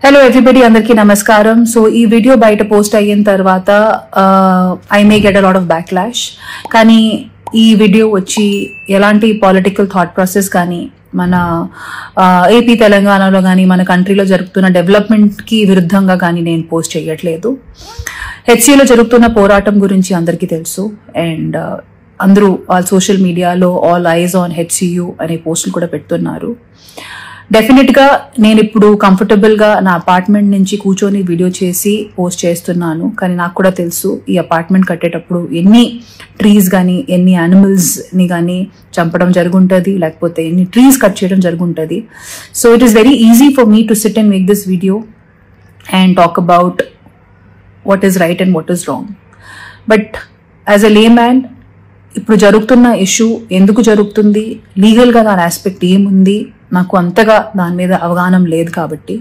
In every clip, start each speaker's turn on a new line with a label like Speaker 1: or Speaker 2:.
Speaker 1: Hello everybody, andarki namaskaram. So ee video baita post ayyin tarvata I may get a lot of backlash. Kani ee video vachi elanti political thought process kani mana AP Telangana lo gaani mana country lo jarugutuna development ki viruddhanga gaani nenu post cheyatledu. HCA lo jarugutuna poratam gurinchi andarki telusu and andaru all social media lo all eyes on HCU ane post kuda pettunnaru. Definite గా నేను ఇప్పుడు comfortable గా నా apartment నుంచి కూర్చొని video చేసి post చేస్తున్నాను. కానీ నాకు కూడా తెలుసు ఈ అపార్ట్మెంట్ కట్టేటప్పుడు ఎన్ని ట్రీస్ కానీ ఎన్ని యానిమల్స్ ని కానీ చంపడం జరుగుంటది, లేకపోతే ఎన్ని ట్రీస్ కట్ చేయడం జరుగుంటది. So it is very easy for me to sit and make this video and talk about what is right and what is wrong. But as a layman ఇప్పుడు జరుగుతున్న issue ఎందుకు జరుగుతుంది, legal గా దాని aspect ఏముంది, నాకు అంతగా దాని మీద అవగాహన లేదు. కాబట్టి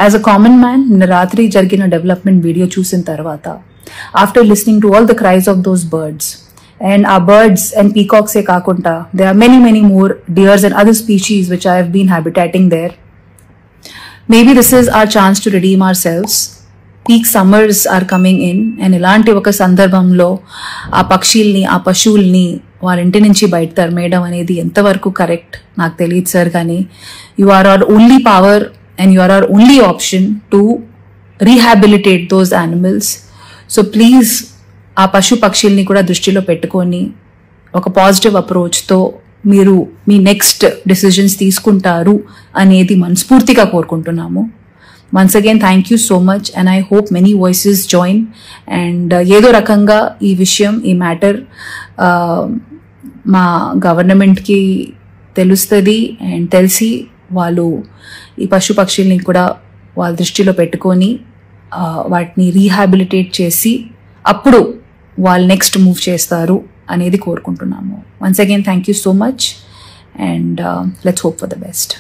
Speaker 1: యాజ్ అ కామన్ మ్యాన్ నిన్న రాత్రి జరిగిన డెవలప్మెంట్ వీడియో చూసిన తర్వాత after listening to all the cries of those birds and ఆ బర్డ్స్ అండ్ పీకాక్సే కాకుండా they are many more deers and other species which I have been habitating there. Maybe this is our chance to redeem our selves. Peak summers are coming in and ఇలాంటి ఒక సందర్భంలో ఆ పక్షుల్ని ఆ పశువుల్ని వాళ్ళ ఇంటి నుంచి బయట తరిమేయడం అనేది ఎంతవరకు కరెక్ట్ నాకు తెలియదు సార్. కానీ you are our only power and you are our only option to rehabilitate those animals. So please ఆ పక్షుల్ని కూడా దృష్టిలో పెట్టుకొని ఒక పాజిటివ్ అప్రోచ్తో మీరు మీ నెక్స్ట్ డిసిజన్స్ తీసుకుంటారు అనేది మనస్ఫూర్తిగా కోరుకుంటున్నాము. Once again, thank you so much and I hope many voices join and ఏదో రకంగా ఈ విషయం ఈ మ్యాటర్ మా గవర్నమెంట్కి తెలుస్తుంది అండ్ తెలిసి వాళ్ళు ఈ పక్షుల్ని కూడా వాళ్ళ దృష్టిలో పెట్టుకొని వాటిని రీహాబిలిటేట్ చేసి అప్పుడు వాళ్ళు నెక్స్ట్ మూవ్ చేస్తారు అనేది కోరుకుంటున్నాము. Once again, thank you so much and let's hope for the best.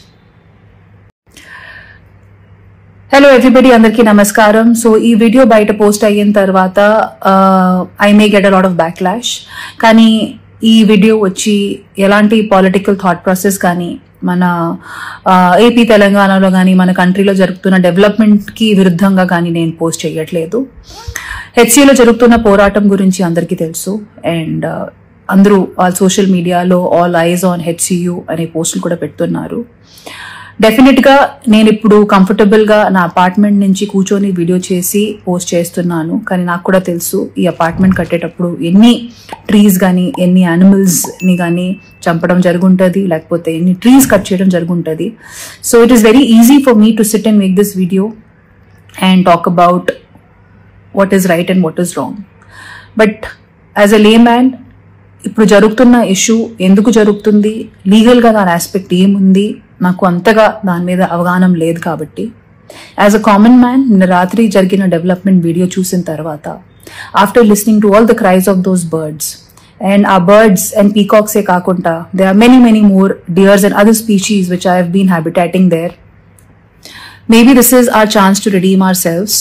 Speaker 1: Hello everybody, అందరికీ నమస్కారం. సో ఈ వీడియో బయట పోస్ట్ అయిన తర్వాత I may get a lot of backlash. కానీ ఈ వీడియో వచ్చి ఎలాంటి పొలిటికల్ థాట్ ప్రాసెస్ కానీ మన ఏపీ తెలంగాణలో కానీ మన కంట్రీలో జరుగుతున్న డెవలప్మెంట్ కి విరుద్ధంగా కానీ నేను పోస్ట్ చేయట్లేదు. హెచ్సిఏలో జరుగుతున్న పోరాటం గురించి అందరికీ తెలుసు అండ్ అందరూ ఆల్ సోషల్ మీడియాలో ఆల్ ఐస్ ఆన్ హెచ్సియు అనే పోస్టులు కూడా పెడుతున్నారు. డెఫినెట్ గా నేను ఇప్పుడు కంఫర్టబుల్ గా నా అపార్ట్మెంట్ నుంచి కూర్చొని వీడియో చేసి పోస్ట్ చేస్తున్నాను. కానీ నాకు కూడా తెలుసు ఈ అపార్ట్మెంట్ కట్టేటప్పుడు ఎన్ని ట్రీస్ కానీ ఎన్ని యానిమల్స్ ని కానీ చంపడం జరుగుంటది, లేకపోతే ఎన్ని ట్రీస్ కట్ చేయడం జరుగుంటది. So it is very easy for me to sit and make this video and talk about what is right and what is wrong. But as a layman ఇప్పుడు జరుగుతున్న issue ఎందుకు జరుగుతుంది, legal గా దాని aspect ఏముంది, నాకు అంతగా దాని మీద అవగాహన లేదు. కాబట్టి యాజ్ అ కామన్ మ్యాన్ నిన్న రాత్రి జరిగిన డెవలప్మెంట్ వీడియో చూసిన తర్వాత after listening to all the cries of those birds and ఆ బర్డ్స్ అండ్ పీకాక్సే కాకుండా they are many more deers and other species which I have been habitating there. Maybe this is our chance to redeem our selves.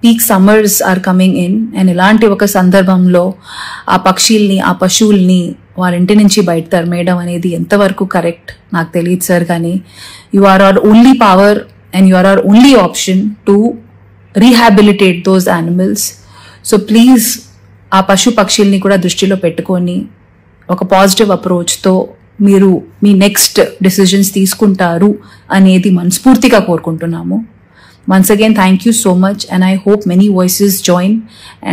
Speaker 1: Peak summers are coming in and ఇలాంటి ఒక సందర్భంలో ఆ పక్షుల్ని ఆ పశువుల్ని వాళ్ళ ఇంటి నుంచి బయట తరిమేయడం అనేది ఎంతవరకు కరెక్ట్ నాకు తెలియదు సార్. కానీ you are our only power and you are our only option to rehabilitate those animals. So please ఆ పక్షుల్ని కూడా దృష్టిలో పెట్టుకొని ఒక పాజిటివ్ అప్రోచ్తో మీరు మీ నెక్స్ట్ డిసిజన్స్ తీసుకుంటారు అనేది మనస్ఫూర్తిగా కోరుకుంటున్నాము. Once again, thank you so much and I hope many voices join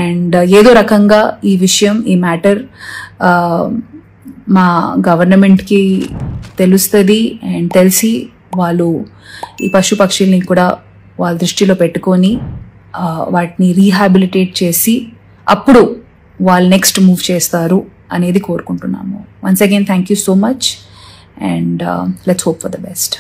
Speaker 1: and ఏదో రకంగా ఈ విషయం ఈ మ్యాటర్ మా గవర్నమెంట్కి తెలుస్తుంది అండ్ తెలిసి వాళ్ళు ఈ పక్షుల్ని కూడా వాళ్ళ దృష్టిలో పెట్టుకొని వాటిని రీహాబిలిటేట్ చేసి అప్పుడు వాళ్ళు నెక్స్ట్ మూవ్ చేస్తారు అనేది కోరుకుంటున్నాము. Once again, thank you so much and let's hope for the best.